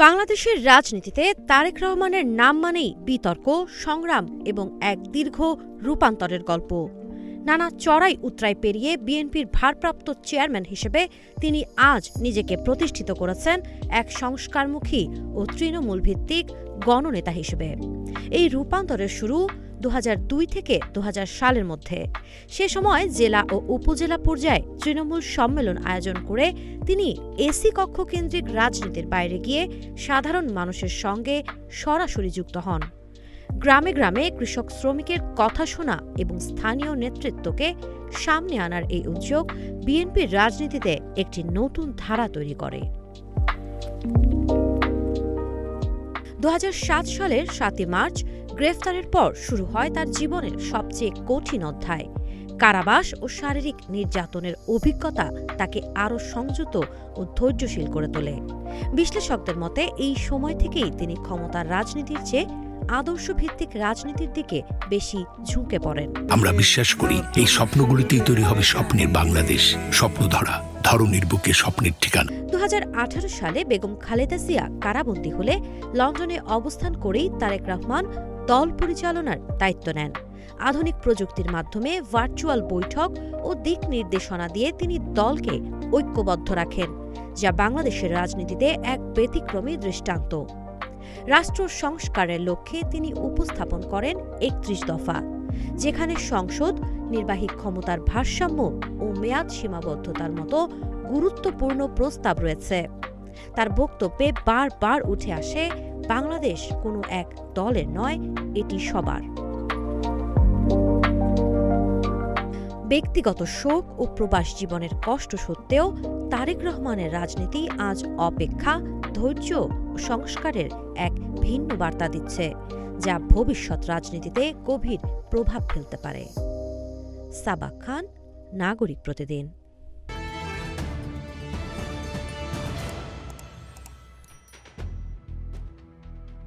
বাংলাদেশের রাজনীতিতে তারেক রহমানের নাম মানেই বিতর্ক, সংগ্রাম এবং এক দীর্ঘ রূপান্তরের গল্প। নানা চড়াই উতরাই পেরিয়ে বিএনপির ভারপ্রাপ্ত চেয়ারম্যান হিসেবে তিনি আজ নিজেকে প্রতিষ্ঠিত করেছেন এক সংস্কারমুখী ও তৃণমূলভিত্তিক গণনেতা হিসেবে। এই রূপান্তরের শুরু 2002 থেকে 2000 সালের মধ্যে। সে সময় জেলা ও উপজেলা পর্যায়ে তৃণমূল সম্মেলন আয়োজন করে তিনি এসি কক্ষ কেন্দ্রিক রাজনীতির বাইরে গিয়ে সাধারণ মানুষের সঙ্গে সরাসরি যুক্ত হন। গ্রামে গ্রামে কৃষক শ্রমিকের কথা শোনা এবং স্থানীয় নেতৃত্বকে সামনে আনার এই উদ্যোগ বিএনপির রাজনীতিতে একটি নতুন ধারা তৈরি করে। 2007 সালের 7 মার্চ গ্রেফতারের পর শুরু হয় তার জীবনের সবচেয়ে কঠিন অধ্যায়। কারাবাস ও শারীরিক নির্যাতনের অভিজ্ঞতা তাকে আরও সংযত ও ধৈর্যশীল করে তোলে। বিশ্লেষকদের মতে এই সময় থেকেই তিনি ক্ষমতার রাজনীতির চেয়ে আদর্শভিত্তিক রাজনীতির দিকে বেশি ঝুঁকে পড়েন। আমরা বিশ্বাস করি এই স্বপ্নগুলিতেই তৈরি হবে স্বপ্নের বাংলাদেশ। স্বপ্নধরা ধরনীর বুকে স্বপ্নের ঠিকানা। 2018 সালে বেগম খালেদা জিয়া কারাবন্দী হলে লন্ডনে অবস্থান করেই তারেক রহমান দল পরিচালনার দায়িত্ব নেন। আধুনিক প্রযুক্তির মাধ্যমে ভার্চুয়াল বৈঠক ও দিক নির্দেশনা দিয়ে তিনি দলকে ঐক্যবদ্ধ রাখেন, যা বাংলাদেশের রাজনীতিতে এক ব্যতিক্রমী দৃষ্টান্ত। রাষ্ট্র সংস্কারের লক্ষ্যে তিনি উপস্থাপন করেন 31 দফা, যেখানে সংসদ, নির্বাহী ক্ষমতার ভারসাম্য ও মেয়াদ সীমাবদ্ধতার মতো গুরুত্বপূর্ণ প্রস্তাব রয়েছে। তার বক্তব্যে বারবার উঠে আসে বাংলাদেশ কোনো এক দলের নয়, এটি সবার। ব্যক্তিগত শোক ও প্রবাস জীবনের কষ্ট সত্ত্বেও তারেক রহমানের রাজনীতি আজ অপেক্ষা, ধৈর্য ও সংস্কারের এক ভিন্ন বার্তা দিচ্ছে, যা ভবিষ্যৎ রাজনীতিতে গভীর প্রভাব ফেলতে পারে। সাবা খান, নাগরিক প্রতিদিন।